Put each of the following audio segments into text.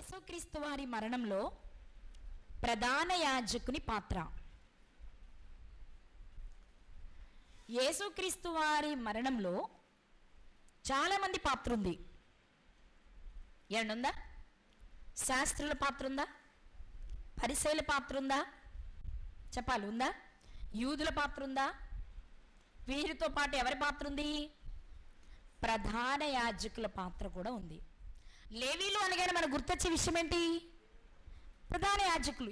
యేసుక్రీస్తు వారి మరణంలో ప్రధాన యాజకుని పాత్ర. యేసుక్రీస్తు వారి మరణంలో చాలామంది పాత్ర ఉంది. ఏమన్నా శాస్త్రుల పాత్ర ఉందా? పరిసయ్యుల పాత్ర ఉందా? చెప్పాలి, ఉందా? యూదుల పాత్ర ఉందా? వీరితో పాటు ఎవరి పాత్ర ఉంది? ప్రధాన యాజకుల పాత్ర కూడా ఉంది. లేవీలు అనగానే మనకు గుర్తొచ్చే విషయం ఏంటి? ప్రధాన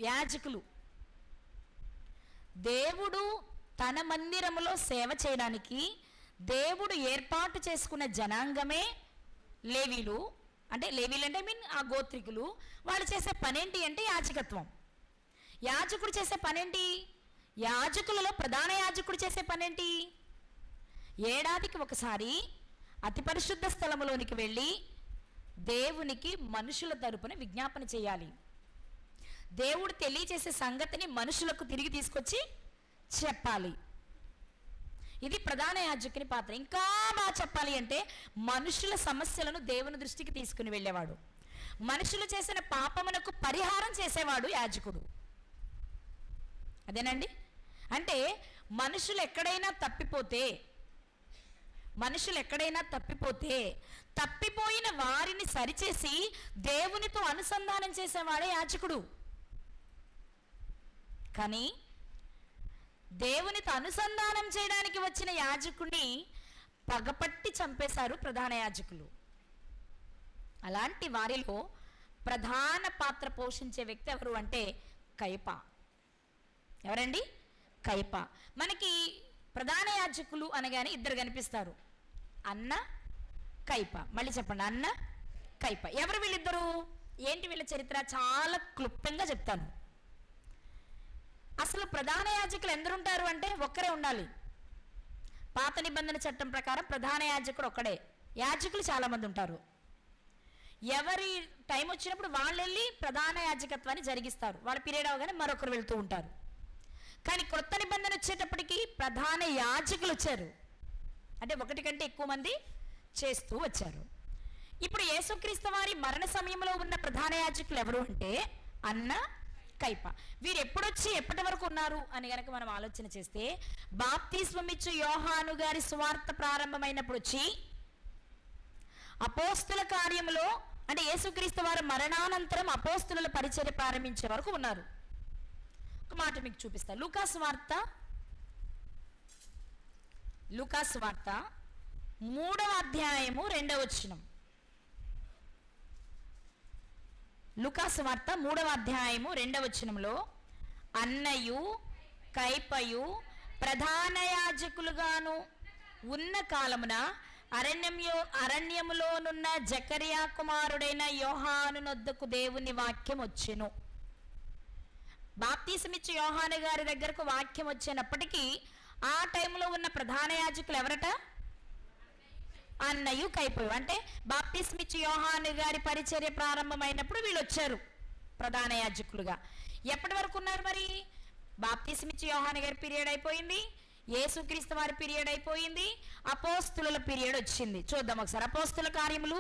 యాజకులు. దేవుడు తన మందిరములో సేవ చేయడానికి దేవుడు ఏర్పాటు చేసుకున్న జనాంగమే లేవీలు. అంటే లేవీలు అంటే ఆ గోత్రికులు. వాళ్ళు చేసే పనేంటి అంటే యాజకత్వం. యాజకుడు చేసే పనేంటి? యాజకులలో ప్రధాన యాజకుడు చేసే పనేంటి? ఏడాదికి ఒకసారి అతి పరిశుద్ధ స్థలములోనికి వెళ్ళి దేవునికి మనుషుల తరపున విజ్ఞాపన చేయాలి. దేవుడు తెలియచేసే సంగతిని మనుషులకు తిరిగి తీసుకొచ్చి చెప్పాలి. ఇది ప్రధాన యాజకుని పాత్ర. ఇంకా బాగా చెప్పాలి అంటే మనుషుల సమస్యలను దేవుని దృష్టికి తీసుకుని వెళ్ళేవాడు. మనుషులు చేసిన పాపమునకు పరిహారం చేసేవాడు యాజకుడు. అదేనండి. అంటే మనుషులు ఎక్కడైనా తప్పిపోతే తప్పిపోయిన వారిని సరిచేసి దేవునితో అనుసంధానం చేసేవాడే యాజకుడు. కానీ దేవునితో అనుసంధానం చేయడానికి వచ్చిన యాజకుడిని పగపట్టి చంపేశారు ప్రధాన యాజకులు. అలాంటి వారిలో ప్రధాన పాత్ర పోషించే వ్యక్తి ఎవరు అంటే కయప. ఎవరండి? కయప. మనకి ప్రధాన యాజకులు అనగానే ఇద్దరు కనిపిస్తారు, అన్న, కయప. మళ్ళీ చెప్పండి, అన్న, కయప. ఎవరు వీళ్ళిద్దరు? ఏంటి వీళ్ళ చరిత్ర? చాలా క్లుప్తంగా చెప్తాను. అసలు ప్రధాన యాజకులు ఎందరుంటారు అంటే ఒక్కరే ఉండాలి. పాత నిబంధన చట్టం ప్రకారం ప్రధాన యాజకుడు ఒక్కడే. యాజకులు చాలామంది ఉంటారు. ఎవరి టైం వచ్చినప్పుడు వాళ్ళు వెళ్ళి ప్రధాన యాజకత్వాన్ని జరిగిస్తారు. వాళ్ళ పీరియడ్ అవగానే మరొకరు వెళ్తూ ఉంటారు. కానీ కొత్త నిబంధన వచ్చేటప్పటికి ప్రధాన యాజకులు వచ్చారు. అంటే ఒకటి కంటే ఎక్కువ మంది చేస్తూ వచ్చారు. ఇప్పుడు యేసుక్రీస్తు వారి మరణ సమయంలో ఉన్న ప్రధాన యాజకులు ఎవరు అంటే అన్న, కయప. వీరు ఎప్పుడొచ్చి ఎప్పటి వరకు ఉన్నారు అని గనక మనం ఆలోచన చేస్తే, బాప్తిస్మం ఇచ్చు యోహాను గారి సువార్త ప్రారంభమైనప్పుడు వచ్చి అపోస్తుల కార్యములో అంటే యేసుక్రీస్తు వారి మరణానంతరం అపోస్తుల పరిచర్య ప్రారంభించే వరకు ఉన్నారు. ఒక మాట మీకు చూపిస్తా. లూకాసు వార్త 3వ అధ్యాయము 2వ వచనం. లూకాసు వార్త 3వ అధ్యాయము 2వ వచనంలో అన్నయు కయపయు ప్రధాన యాజకులుగాను ఉన్న కాలమున అరణ్యములోనున్న జకరియా కుమారుడైన యోహాను నొద్దకు దేవుని వాక్యం వచ్చెను. బాప్తిసమిచ్చు యోహాను గారి దగ్గరకు వాక్యం వచ్చినప్పటికీ ఆ టైంలో ఉన్న ప్రధాన యాజకులు ఎవరట? అన్నయు కయపయు. అంటే బాప్తిస్మిచ్చు యోహాను గారి పరిచర్య ప్రారంభమైనప్పుడు వీళ్ళు వచ్చారు ప్రధాన యాజకులుగా. ఎప్పటి వరకు ఉన్నారు మరి? బాప్తిస్మిచ్చు యోహాను గారి పీరియడ్ అయిపోయింది, యేసుక్రీస్తు వారి పీరియడ్ అయిపోయింది, అపోస్తుల పీరియడ్ వచ్చింది. చూద్దాం ఒకసారి. అపోస్తుల కార్యములు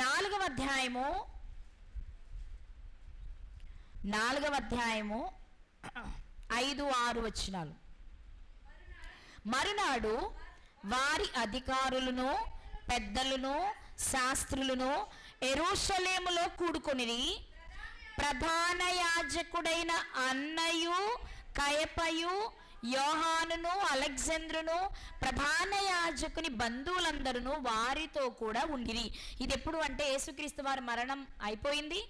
4వ అధ్యాయము 5-6 వచనాలు. మరునాడు వారి అధికారులను పెద్దలను శాస్త్రులను యెరూషలేములో కూడుకొనిరి. ప్రధాన యాజకుడైన అన్నయు కయపయు యోహానును అలెగ్జాంద్రును ప్రధాన యాజకుని బంధువులందరూ వారితో కూడా ఉండిరి. ఇది ఎప్పుడు అంటే యేసుక్రీస్తు వారి మరణం అయిపోయింది,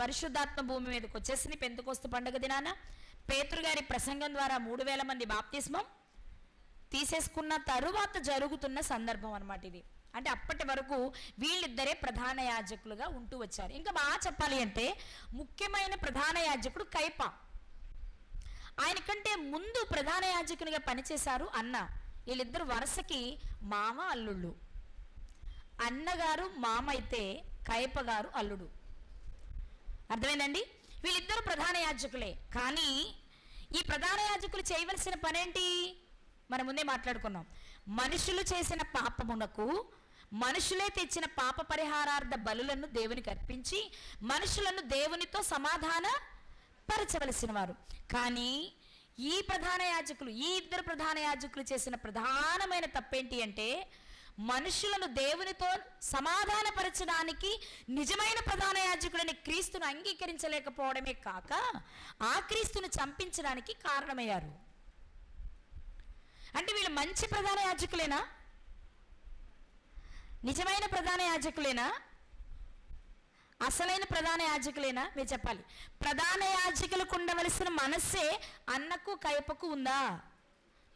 పరిశుద్ధాత్మ భూమి మీదకి వచ్చేసింది. పెంతెకొస్తు పండుగ దినాన పేతురు గారి ప్రసంగం ద్వారా 3000 మంది బాప్తిస్మం తీసేసుకున్న తరువాత జరుగుతున్న సందర్భం అన్నమాట ఇది. అంటే అప్పటి వరకు వీళ్ళిద్దరే ప్రధాన యాజకులుగా ఉంటూ వచ్చారు. ఇంకా బాగా చెప్పాలి అంటే ముఖ్యమైన ప్రధాన యాజకుడు కయప. ఆయన కంటే ముందు ప్రధాన యాజకునిగా పనిచేశారు అన్న. వీళ్ళిద్దరు వరుసకి మామ అల్లుళ్ళు. అన్నగారు మామ అయితే కయప గారు అల్లుడు. అర్థమైందండి? వీళ్ళిద్దరు ప్రధాన యాజకులే. కానీ ఈ ప్రధాన యాజకులు చేయవలసిన పనేంటి? మనం ముందే మాట్లాడుకున్నాం. మనుషులు చేసిన పాపమునకు మనుషులే తెచ్చిన పాప పరిహారార్థ బలులను దేవునికి అర్పించి మనుషులను దేవునితో సమాధాన పరచవలసిన వారు. కానీ ఈ ఇద్దరు ప్రధాన యాజకులు చేసిన ప్రధానమైన తప్పేంటి అంటే, మనుషులను దేవునితో సమాధానపరచడానికి నిజమైన ప్రధాన యాజకులని క్రీస్తును అంగీకరించలేకపోవడమే కాక ఆ క్రీస్తును చంపించడానికి కారణమయ్యారు. అంటే వీళ్ళు మంచి ప్రధాన యాజకులేనా? నిజమైన ప్రధాన యాజకులేనా? అసలైన ప్రధాన యాజకులేనా? మీరు చెప్పాలి. ప్రధాన యాజకులకు ఉండవలసిన మనస్సే అన్నకు కయపకు ఉందా?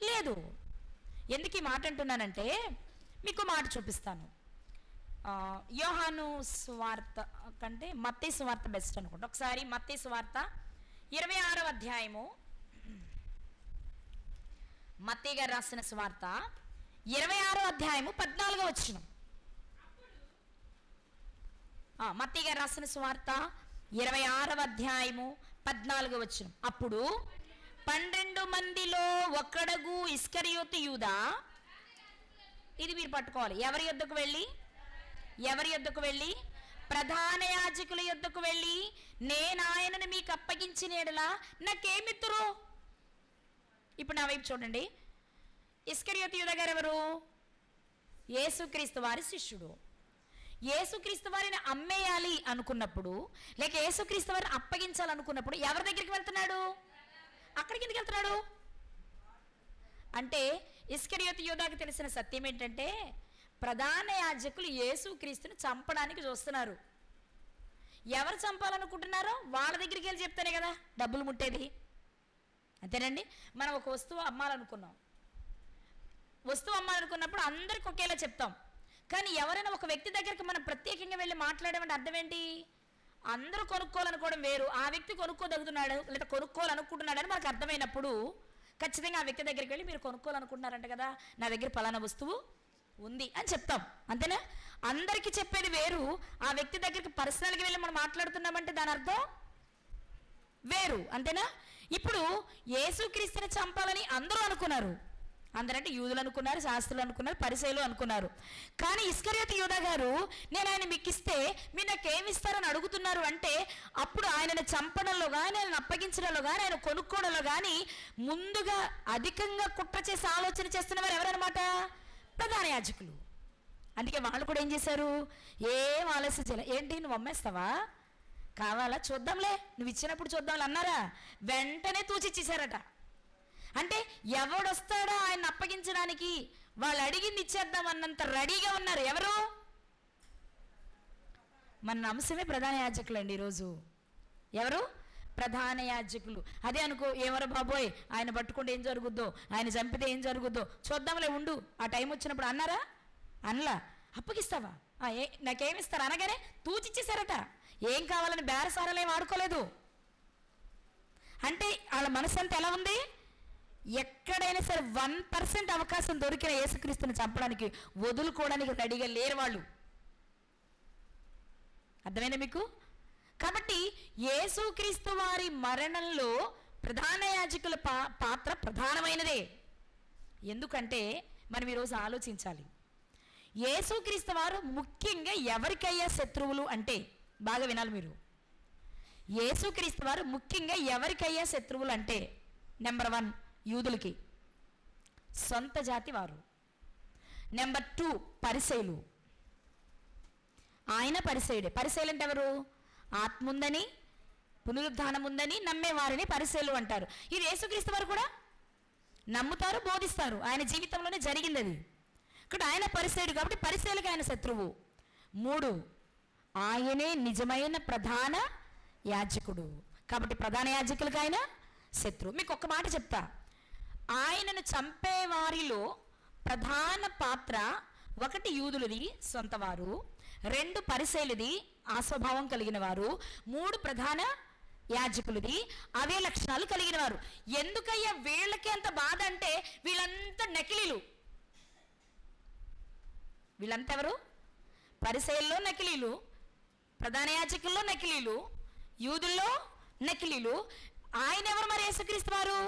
లేదు. ఎందుకు ఈ మాట అంటున్నానంటే, మీకు మాట చూపిస్తాను. యోహాను సువార్త కంటే మత్తయి సువార్త బెస్ట్ అనుకుంటా. ఒకసారి మత్తయి సువార్త 26వ అధ్యాయము, మత్తయి గారు రాసిన సువార్త 26వ అధ్యాయము 14వ వచనం. మత్తయి గారు రాసిన సువార్త 26వ అధ్యాయము 14వ వచనం. అప్పుడు 12 మందిలో ఒక్కడగు ఇస్కరియోతు యూదా, ఇది మీరు పట్టుకోవాలి, ఎవరి యొద్దకు వెళ్ళి ప్రధాన యాజకుల యొద్దకు వెళ్ళి, నేను ఆయనను మీకు అప్పగించిన ఎడల నాకేమిత్తురు? ఇప్పుడు నా వైపు చూడండి. ఇస్కరియోతు యూదా గారు ఎవరు? యేసుక్రీస్తు వారి శిష్యుడు. యేసుక్రీస్తు వారిని అమ్మేయాలి అనుకున్నప్పుడు, లేక యేసుక్రీస్తు వారిని అప్పగించాలనుకున్నప్పుడు ఎవరి దగ్గరికి వెళ్తున్నాడు? అక్కడికి ఎందుకు వెళ్తున్నాడు అంటే, ఇస్కరియోతు యూదాకు తెలిసిన సత్యం ఏంటంటే, ప్రధాన యాజకులు యేసుక్రీస్తుని చంపడానికి చూస్తున్నారు. ఎవరు చంపాలనుకుంటున్నారో వాళ్ళ దగ్గరికి వెళ్ళి చెప్తానే కదా డబ్బులు ముట్టేది. అంతేనండి. మనం ఒక వస్తువు అమ్మాలనుకున్నప్పుడు అందరికి ఒకేలా చెప్తాం. కానీ ఎవరైనా ఒక వ్యక్తి దగ్గరికి మనం ప్రత్యేకంగా వెళ్ళి మాట్లాడేమంటే అర్థం ఏంటి? అందరూ కొనుక్కోవాలనుకోవడం వేరు, ఆ వ్యక్తి కొనుక్కోదగుతున్నాడు లేదా కొనుక్కోవాలనుకుంటున్నాడని మనకు అర్థమైనప్పుడు ఖచ్చితంగా ఆ వ్యక్తి దగ్గరికి వెళ్ళి, మీరు కొనుక్కోవాలనుకుంటున్నారంట కదా, నా దగ్గర పలానా వస్తువు ఉంది అని చెప్తాం. అంతేనా? అందరికీ చెప్పేది వేరు, ఆ వ్యక్తి దగ్గరికి పర్సనల్గా వెళ్ళి మనం మాట్లాడుతున్నామంటే దాని అర్థం వేరు. అంతేనా? ఇప్పుడు యేసుక్రీస్తుని చంపాలని అందరూ అనుకున్నారు. అందరంటే యూదులు అనుకున్నారు, శాస్త్రులు అనుకున్నారు, పరిసయ్యులు అనుకున్నారు. కానీ ఇస్కరియోతు యూదా గారు, నేను ఆయన మీకు ఇస్తే మీరు నాకేమి ఇస్తారని అడుగుతున్నారు అంటే, అప్పుడు ఆయనను చంపడంలో కానీ, ఆయనను అప్పగించడంలో కానీ, ఆయన కొనుక్కోవడంలో కానీ ముందుగా అధికంగా కుట్ర చేసి ఆలోచన చేస్తున్నవారు ఎవరన్నమాట? ప్రధాన యాజకులు. అందుకే వాళ్ళు కూడా ఏం చేశారు? ఏం ఆలస్యం చేయలే. ఏంటి, నువ్వు అమ్మేస్తావా? కావాలా? చూద్దాంలే, నువ్వు ఇచ్చినప్పుడు చూద్దాంలే అన్నారా? వెంటనే తూచిచ్చేశారట. అంటే ఎవడొస్తాడో ఆయన అప్పగించడానికి వాళ్ళు అడిగింది ఇచ్చేద్దాం అన్నంత రెడీగా ఉన్నారు. ఎవరు? మన అంశమే ప్రధాన యాజకులు అండి ఈరోజు. ఎవరు? ప్రధాన యాజకులు. అదే అనుకో, ఏమరా బాబోయ్ ఆయన పట్టుకుంటే ఏం జరుగుద్దో, ఆయన చంపితే ఏం జరుగుద్దో చూద్దాంలే ఉండు, ఆ టైం వచ్చినప్పుడు అన్నారా? అనలా. అప్పగిస్తావా? నాకేమిస్తారు అనగానే తూచిచ్చేశారట. ఏం కావాలని బేరసారాలు ఏం ఆడుకోలేదు. అంటే వాళ్ళ మనసు అంతా ఎలా ఉంది? ఎక్కడైనా సరే 1% అవకాశం దొరికిన యేసుక్రీస్తుని చంపడానికి వదులుకోవడానికి రెడీగా లేరు వాళ్ళు. అర్థమైందా మీకు? కాబట్టి యేసుక్రీస్తు వారి మరణంలో ప్రధాన యాజకుల పాత్ర ప్రధానమైనదే. ఎందుకంటే మనం ఈరోజు ఆలోచించాలి, యేసుక్రీస్తు వారు ముఖ్యంగా ఎవరికయ్యా శత్రువులు అంటే, బాగా వినాలి మీరు. యేసుక్రీస్తు వారు ముఖ్యంగా ఎవరికయ్యా శత్రువులు అంటే, నెంబర్ 1 యూదులకి, సొంత జాతి వారు. నెంబర్ 2 పరిసయ్యులు. ఆయన పరిసయ్యుడే. పరిసయ్యులు అంటే ఎవరు? ఆత్మ ఉందని, పునరుద్ధానం ఉందని నమ్మేవారిని పరిసయ్యులు అంటారు. ఇది యేసుక్రీస్తు వారు కూడా నమ్ముతారు, బోధిస్తారు. ఆయన జీవితంలోనే జరిగింది అది. ఇక్కడ ఆయన పరిసయ్యుడు కాబట్టి పరిసయ్యులకు ఆయన శత్రువు. 3 ఆయనే నిజమైన ప్రధాన యాజకుడు కాబట్టి ప్రధాన యాజకులకు ఆయన శత్రువు. మీకు ఒక్క మాట చెప్తా, ఆయనను చంపే వారిలో ప్రధాన పాత్ర 1 యూదులది, సొంతవారు. 2 పరిసయ్యులది, ఆ స్వభావం కలిగిన వారు. 3 ప్రధాన యాజకులది, అవే లక్షణాలు కలిగిన వారు. ఎందుకయ్యా వీళ్ళకి అంత బాధ అంటే, వీళ్ళంతా నకిలీలు. వీళ్ళంతా ఎవరు? పరిసయ్యుల్లో నకిలీలు, ప్రధాన యాజకుల్లో నకిలీలు, యూదుల్లో నకిలీలు. ఆయన ఎవరు మరి? యేసుక్రీస్తు వారు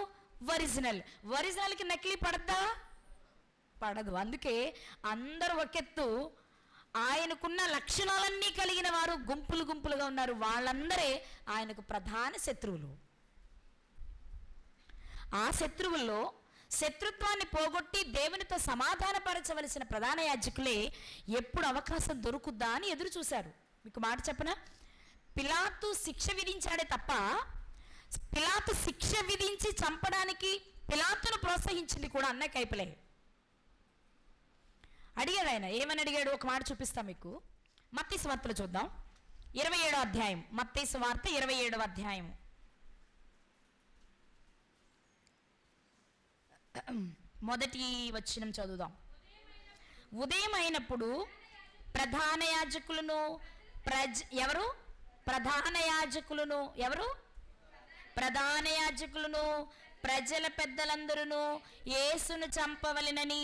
ఒరిజినల్కి నకిలీ పడద్దా? పడదు. అందుకే అందరూ ఒకెత్తు, ఆయనకున్న లక్షణాలన్నీ కలిగిన వారు గుంపులు గుంపులుగా ఉన్నారు. వాళ్ళందరే ఆయనకు ప్రధాన శత్రువులు. ఆ శత్రువుల్లో శత్రుత్వాన్ని పోగొట్టి దేవునితో సమాధానపరచవలసిన ప్రధాన యాజకులే ఎప్పుడు అవకాశం దొరుకుద్దా అని ఎదురు చూశారు. మీకు మాట చెప్పనా, పిలాతు శిక్ష విధించాడే తప్ప, పిలాతు శిక్ష విధించి చంపడానికి పిలాతును ప్రోత్సహించింది కూడా అన్న కైపలే. అడిగాడు ఆయన, ఏమని అడిగాడు? ఒక మాట చూపిస్తా మీకు. మత్తయి సువార్తలో చూద్దాం, 27వ అధ్యాయం. మత్తయి సువార్త 27వ అధ్యాయం. మొదటి వచనం చదువుదాం. ఉదయం అయినప్పుడు ప్రధాన యాజకులను ఎవరు? ప్రధాన యాజకులను ఎవరు? ప్రధాన యాజకులను ప్రజల పెద్దలందరూ యేసును చంపవలెనని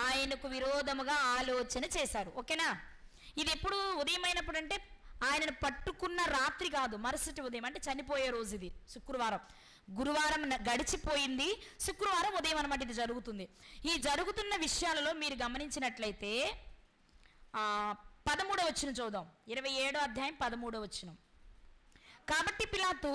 ఆయనకు విరోధముగా ఆలోచన చేశారు. ఓకేనా? ఇది ఎప్పుడు ఉదయం అయినప్పుడు అంటే ఆయనను పట్టుకున్న రాత్రి కాదు, మరుసటి ఉదయం, అంటే చనిపోయే రోజు. ఇది శుక్రవారం. గురువారం గడిచిపోయింది, శుక్రవారం ఉదయం అన్నమాట ఇది జరుగుతుంది. ఈ జరుగుతున్న విషయాలలో మీరు గమనించినట్లయితే 13వ వచనం చూద్దాం. 27వ అధ్యాయం 13వ వచనం. కాబట్టి పిలాతు,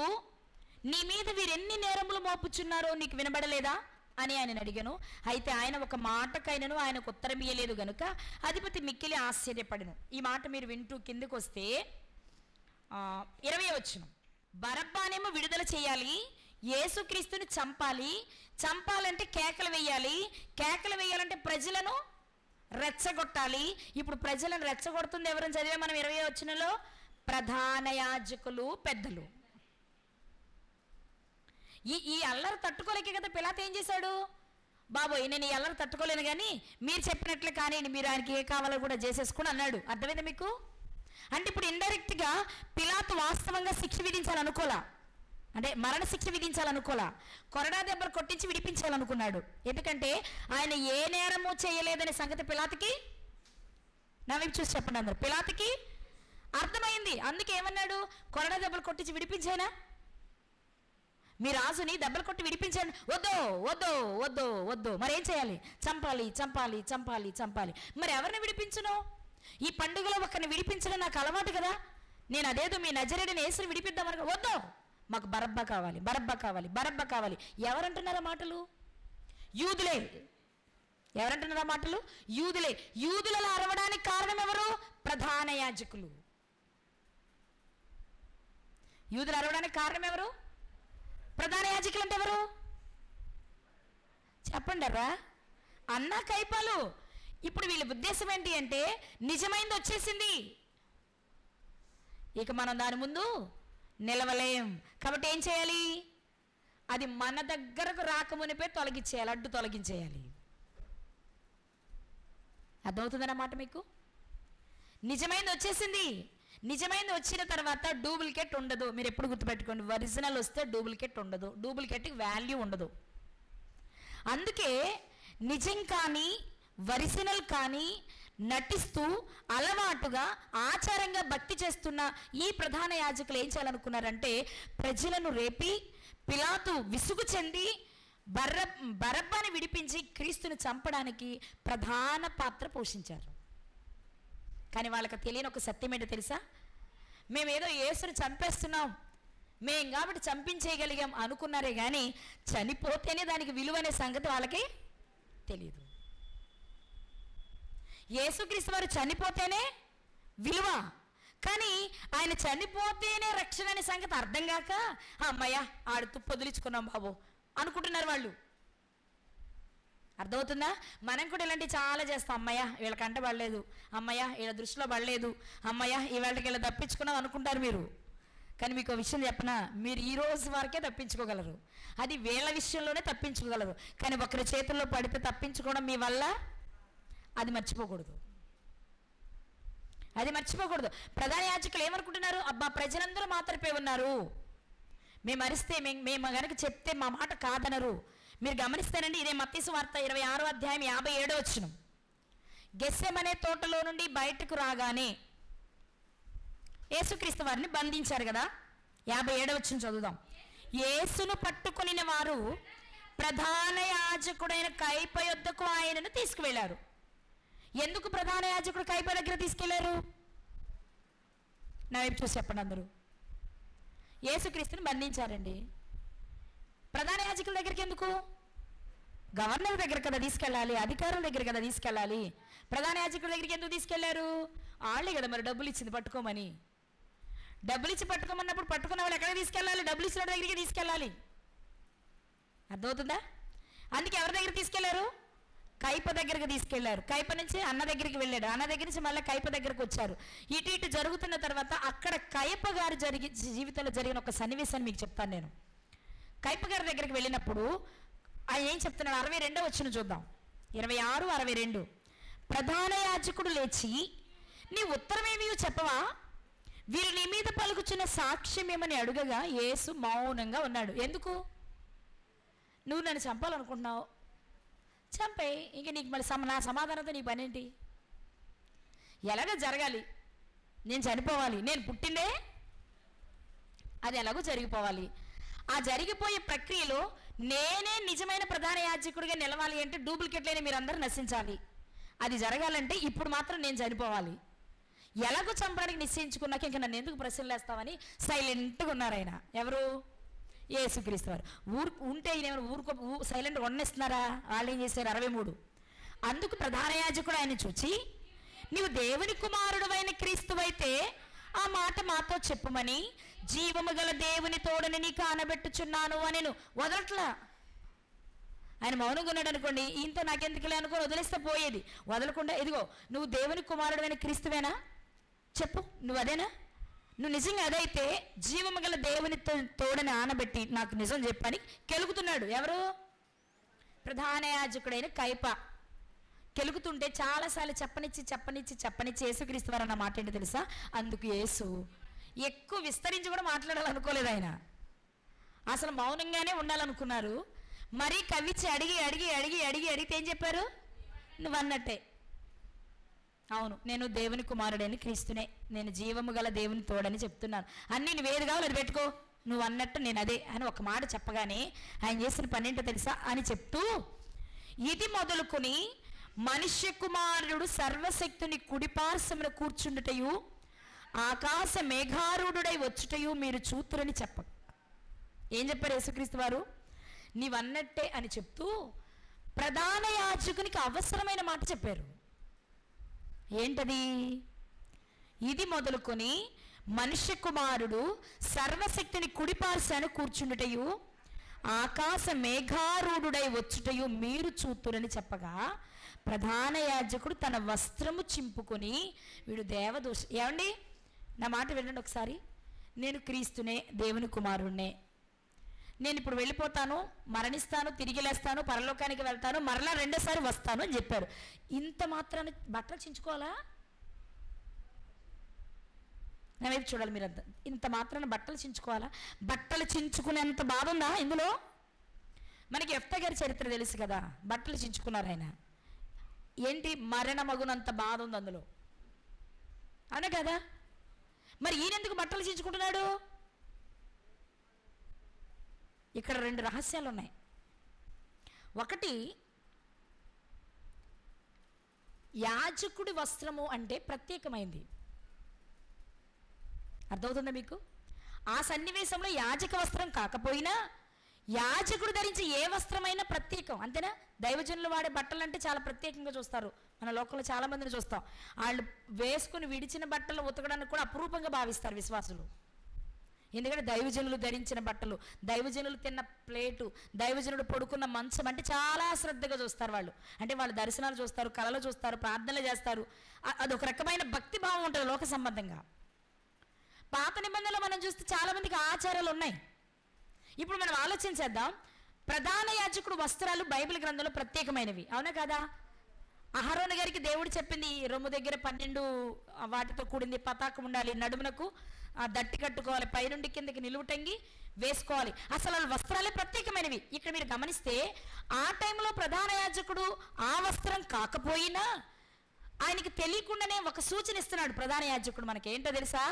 నీ మీద వీరెన్ని నేరములు మోపుచున్నారో నీకు వినబడలేదా అని ఆయన అడిగాను. అయితే ఆయన ఒక మాటకైనను ఆయనకు ఉత్తరం ఇయ్యలేదు గనుక అధిపతి మిక్కిలి ఆశ్చర్యపడెను. ఈ మాట మీరు వింటూ కిందకు వస్తే 20వ వచనం. బరబ్బానేమో విడుదల చేయాలి, యేసుక్రీస్తుని చంపాలి. చంపాలంటే కేకలు వేయాలి, కేకలు వేయాలంటే ప్రజలను రెచ్చగొట్టాలి. ఇప్పుడు ప్రజలను రెచ్చగొడుతుంది ఎవరని చదివే మనం 20వ వచనంలో? ప్రధాన యాజకులు, పెద్దలు. ఈ అల్లరి తట్టుకోలేకే కదా పిలాతు ఏం చేశాడు? బాబోయ్, నేను ఈ అల్లరి తట్టుకోలేను కానీ మీరు చెప్పినట్లే కానీ మీరు ఆయనకి ఏ కావాలో కూడా చేసేసుకుని అన్నాడు. అర్థమైందా మీకు? అంటే ఇప్పుడు ఇండైరెక్ట్గా పిలాతు వాస్తవంగా శిక్ష విధించాలనుకోలా, అంటే మరణ శిక్ష విధించాలనుకోలా, కొరడా దెబ్బలు కొట్టించి విడిపించాలనుకున్నాడు. ఎందుకంటే ఆయన ఏ నేరము చేయలేదనే సంగతి పిలాతుకి, నా వైపు చూసి చెప్పండి అందరు, పిలాతుకి అర్థమైంది. అందుకే ఏమన్నాడు? కొరడా దెబ్బలు కొట్టించి విడిపించానా? మీ రాజుని దెబ్బలు కొట్టి విడిపించాను. వద్దు వద్దు వద్దు వద్దు. మరి ఏం చేయాలి? చంపాలి చంపాలి చంపాలి చంపాలి. మరి ఎవరిని విడిపించను? ఈ పండుగలో ఒకరిని విడిపించడం నాకు అలవాటు కదా. నేను అదేదో మీ నజరేయుడైన యేసుని విడిపిద్దామని, వద్దు, మాకు బరబ్బా కావాలి, బరబ్బా కావాలి, బరబ్బా కావాలి. ఎవరంటున్నారా మాటలు? యూదులే. ఎవరంటున్నారా మాటలు? యూదులే. యూదులలో అరవడానికి కారణం ఎవరు? ప్రధాన యాజకులు. యూదులు అరవడానికి కారణం ఎవరు? ప్రధాన యాజకులు. అంటే ఎవరు చెప్పండి రా అన్నా కైపాలు. ఇప్పుడు వీళ్ళ ఉద్దేశం ఏంటి అంటే నిజమైంది వచ్చేసింది, ఇక మనం దాని ముందు నిలవలేం. కాబట్టి ఏం చేయాలి? అది మన దగ్గరకు రాకమునిపే తొలగించేయాలి, అడ్డు తొలగించేయాలి. అర్థమవుతుందన్నమాట మీకు? నిజమైంది వచ్చేసింది. నిజమైంది వచ్చిన తర్వాత డూప్లికేట్ ఉండదు. మీరు ఎప్పుడు గుర్తుపెట్టుకోండి, ఒరిజినల్ వస్తే డూప్లికేట్ ఉండదు, డూప్లికేట్కి వాల్యూ ఉండదు. అందుకే నిజం కానీ ఒరిజినల్ కానీ నటిస్తూ అలవాటుగా ఆచారంగా భక్తి చేస్తున్న ఈ ప్రధాన యాజకులు ఏం చేయాలనుకున్నారంటే ప్రజలను రేపి పిలాతు విసుగు చెంది బరబ్బాని విడిపించి క్రీస్తుని చంపడానికి ప్రధాన పాత్ర పోషించారు. కానీ వాళ్ళకి తెలియని ఒక సత్యం ఏంటో తెలుసా? మేమేదో యేసుని చంపేస్తున్నాం, మేం కాబట్టి చంపించేయగలిగాం అనుకున్నారే కానీ చనిపోతేనే దానికి విలువ అనే సంగతి వాళ్ళకి తెలియదు. యేసుక్రీస్తు వారు చనిపోతేనే విలువ, కానీ ఆయన చనిపోతేనే రక్షణ అనే సంగతి అర్థం కాక అమ్మయ్య ఆడు తుప్పొదిలించుకున్నాం బాబు అనుకుంటున్నారు వాళ్ళు. అర్థమవుతుందా? మనం కూడా ఇలాంటివి చాలా చేస్తాం. అమ్మయ్య వీళ్ళ కంట పడలేదు, అమ్మయ్య వీళ్ళ దృష్టిలో పడలేదు, అమ్మయ్య ఈవేళకి వీళ్ళ తప్పించుకున్నాం అనుకుంటారు మీరు. కానీ మీకు విషయం చెప్పనా, మీరు ఈ రోజు వరకే తప్పించుకోగలరు, అది వీళ్ళ విషయంలోనే తప్పించుకోగలరు. కానీ ఒకరి చేతుల్లో పడితే తప్పించుకోవడం మీ వల్ల అది మర్చిపోకూడదు, అది మర్చిపోకూడదు. ప్రధాన యాజకులు ఏమనుకుంటున్నారు? అబ్బా ప్రజలందరూ మాత్రమే ఉన్నారు, మేము అరిస్తే మేము కనుక చెప్తే మా మాట కాదనరు. మీరు గమనిస్తానండి, ఇదే మత్తయి సువార్త 26వ అధ్యాయం 57వ వచనం. గెత్సెమనే తోటలో నుండి బయటకు రాగానే యేసుక్రీస్తు వారిని బంధించారు కదా. 57వ వచనం చదువుదాం. యేసును పట్టుకొనిన వారు ప్రధాన యాజకుడైన కయప యొద్దకు ఆయనను తీసుకువెళ్ళారు. ఎందుకు ప్రధాన యాజకుడు కైప దగ్గర తీసుకెళ్లారు? నా వైపు చూసి చెప్పండి అందరూ. యేసుక్రీస్తుని బంధించారండి. ప్రధాన యాజకుల దగ్గరికి ఎందుకు? గవర్నర్ దగ్గర కదా తీసుకెళ్ళాలి, అధికారుల దగ్గర కదా తీసుకెళ్ళాలి. ప్రధాన యాజకుల దగ్గరికి ఎందుకు తీసుకెళ్లారు? వాళ్ళే కదా మరి డబ్బులు ఇచ్చింది పట్టుకోమని. డబ్బులు ఇచ్చి పట్టుకోమన్నప్పుడు పట్టుకున్న వాళ్ళు ఎక్కడ తీసుకెళ్ళాలి? డబ్బులు ఇచ్చిన దగ్గరికి తీసుకెళ్ళాలి. అర్థమవుతుందా? అందుకే ఎవరి దగ్గర తీసుకెళ్లారు? కైప దగ్గరికి తీసుకెళ్లారు. కైప నుంచి అన్న దగ్గరికి వెళ్ళాడు. అన్న దగ్గర నుంచి మళ్ళీ కైప దగ్గరకు వచ్చారు. ఇటు జరుగుతున్న తర్వాత అక్కడ కైప గారు జీవితంలో జరిగిన ఒక సన్నివేశాన్ని మీకు చెప్తాను నేను. కైప గారి దగ్గరికి వెళ్ళినప్పుడు ఆయన ఏం చెప్తున్నాడు? 62వ వచనం చూద్దాం. 26, 62. ప్రధాన యాజకుడు లేచి, నీ ఉత్తరమేమీ చెప్పవా? వీరు నీ మీద పలుకుచున్న సాక్ష్యం ఏమని అడుగగా యేసు మౌనంగా ఉన్నాడు. ఎందుకు? నువ్వు నన్ను చంపాలనుకుంటున్నావు, చంపే, ఇంక నీకు మళ్ళీ నా సమాధానంతో నీ పని ఏంటి? ఎలాగో జరగాలి, నేను చనిపోవాలి, నేను పుట్టిందే అది ఎలాగో జరిగిపోవాలి. ఆ జరిగిపోయే ప్రక్రియలో నేనే నిజమైన ప్రధాన యాజకుడిగా నిలవాలి అంటే డూప్లికేట్లైన మీరందరూ నశించాలి. అది జరగాలంటే ఇప్పుడు మాత్రం నేను చనిపోవాలి. ఎలాగో చంపడానికి నిశ్చయించుకున్నాక ఇంకా నన్ను ఎందుకు ప్రశ్నలు వేస్తామని సైలెంట్గా ఉన్నారు ఆయన. ఎవరు? యేసుక్రీస్తు వారు. ఉంటే ఈయన ఊరుకో సైలెంట్గా వండేస్తున్నారా? వాళ్ళు ఏం చేశారు? 63. అందుకు ప్రధాన యాజకుడు ఆయన చూచి, నీవు దేవుని కుమారుడు అయిన క్రీస్తువైతే ఆ మాట మాతో చెప్పుమని జీవము గల దేవుని తోడని నీకు ఆనబెట్టుచున్నాను అని వదలట్లా. ఆయన మౌనంగా ఉన్నాడు అనుకోండి, ఇంత నాకెందుకులే అనుకోని వదిలేస్తే పోయేది. వదలకుండా ఇదిగో నువ్వు దేవుని కుమారుడు అయిన క్రీస్తువేనా, చెప్పు, నువ్వు అదేనా? నువ్వు నిజంగా అదైతే జీవము గల దేవుని తోడని ఆనబెట్టి నాకు నిజం చెప్పని కెలుగుతున్నాడు. ఎవరు? ప్రధాన యాజకుడైన కైప. కెలుగుతుంటే చాలాసార్లు చెప్పనిచ్చి యేసుక్రీస్తు వారు అన్న మాట ఏంటి తెలుసా? అందుకు యేసు ఎక్కువ విస్తరించి కూడా మాట్లాడాలనుకోలేదు. ఆయన అసలు మౌనంగానే ఉండాలనుకున్నారు. మరీ కవిచి అడిగితే ఏం చెప్పారు? నువ్వు అన్నట్టే, అవును నేను దేవుని కుమారుడని క్రీస్తునే, నేను జీవము గల దేవుని తోడని చెప్తున్నాను, అన్నీ నువ్వేది కావాలి అది పెట్టుకో, నువ్వు అన్నట్టు నేను అదే అని ఒక మాట చెప్పగానే ఆయన చేసిన పని ఏంటో తెలుసా అని చెప్తూ, ఇది మొదలుకొని మనుష్య కుమారుడు సర్వశక్తుని కుడిపార్శ్వమున కూర్చుండుటయు ఆకాశ మేఘారూఢుడై వచ్చుటయు మీరు చూతురని ఏం చెప్పారు యేసుక్రీస్తు వారు? నీవన్నట్టే అని చెప్తూ ప్రధాన యాజకునికి అవసరమైన మాట చెప్పారు. ఏంటది? ఇది మొదలుకొని మనుష్య కుమారుడు సర్వశక్తిని కుడిపార్శ్వన కూర్చుండుటయు ఆకాశ మేఘారూఢుడై వచ్చుటయు మీరు చూతురని చెప్పగా ప్రధాన యాజకుడు తన వస్త్రము చింపుకొని, వీడు దేవదూష. ఏమండి నా మాట వినండి ఒకసారి. నేను క్రీస్తునే, దేవుని కుమారుణ్ణే, నేను ఇప్పుడు వెళ్ళిపోతాను, మరణిస్తాను, తిరిగి లేస్తాను, పరలోకానికి వెళ్తాను, మరలా రెండోసారి వస్తాను అని చెప్పారు. ఇంత మాత్రాన్ని బట్టలు చించుకోవాలా? నా వైపు చూడాలి మీరంతా. ఇంత మాత్రాన్ని బట్టలు చించుకోవాలా? బట్టలు చించుకునేంత బాధ ఉందా ఇందులో? మనకి యెఫ్తా గారి చరిత్ర తెలుసు కదా, బట్టలు చించుకున్నారు ఆయన. ఏంటి? మరణమగునంత బాధ ఉంది అందులో, అవునా కదా? మరి ఈయనెందుకు బట్టలు చించుకుంటున్నాడు? ఇక్కడ 2 రహస్యాలు ఉన్నాయి. ఒకటి, యాజకుడి వస్త్రము అంటే ప్రత్యేకమైంది. అర్థమవుతుందా మీకు? ఆ సన్నివేశంలో యాజక వస్త్రం కాకపోయినా యాజకుడు ధరించి ఏ వస్త్రమైనా ప్రత్యేకం, అంతేనా? దైవజనులు వాడే బట్టలు అంటే చాలా ప్రత్యేకంగా చూస్తారు. మన లోకంలో చాలా మందిని చూస్తాం, వాళ్ళు వేసుకుని విడిచిన బట్టలు ఉతకడానికి కూడా అపురూపంగా భావిస్తారు విశ్వాసులు. ఎందుకంటే దైవజనులు ధరించిన బట్టలు, దైవజనులు తిన్న ప్లేటు, దైవజనుడు పడుకున్న మంచం అంటే చాలా శ్రద్ధగా చూస్తారు వాళ్ళు. అంటే వాళ్ళు దర్శనాలు చూస్తారు, కళలు చూస్తారు, ప్రార్థనలు చేస్తారు. అదొక రకమైన భక్తి భావం ఉంటుంది లోక సంబంధంగా. పాత నిబంధనలో మనం చూస్తే చాలా మందికి ఆచారాలు ఉన్నాయి. ఇప్పుడు మనం ఆలోచించేద్దాం. ప్రధాన యాజకుడు వస్త్రాలు బైబిల్ గ్రంథంలో ప్రత్యేకమైనవి, అవునా కదా? అహరోను గారికి దేవుడు చెప్పింది, రొమ్ము దగ్గర 12 వాటితో కూడింది పతాకం ఉండాలి, నడుమునకు దట్టి కట్టుకోవాలి, పైనుండి కిందకి నిలువుటంగి వేసుకోవాలి. అసలు వస్త్రాలే ప్రత్యేకమైనవి. ఇక్కడ మీరు గమనిస్తే ఆ టైంలో ప్రధాన యాజకుడు ఆ వస్త్రం కాకపోయినా ఆయనకి తెలియకుండానే ఒక సూచన ఇస్తున్నాడు ప్రధాన యాజకుడు. మనకేంటో తెలుసా?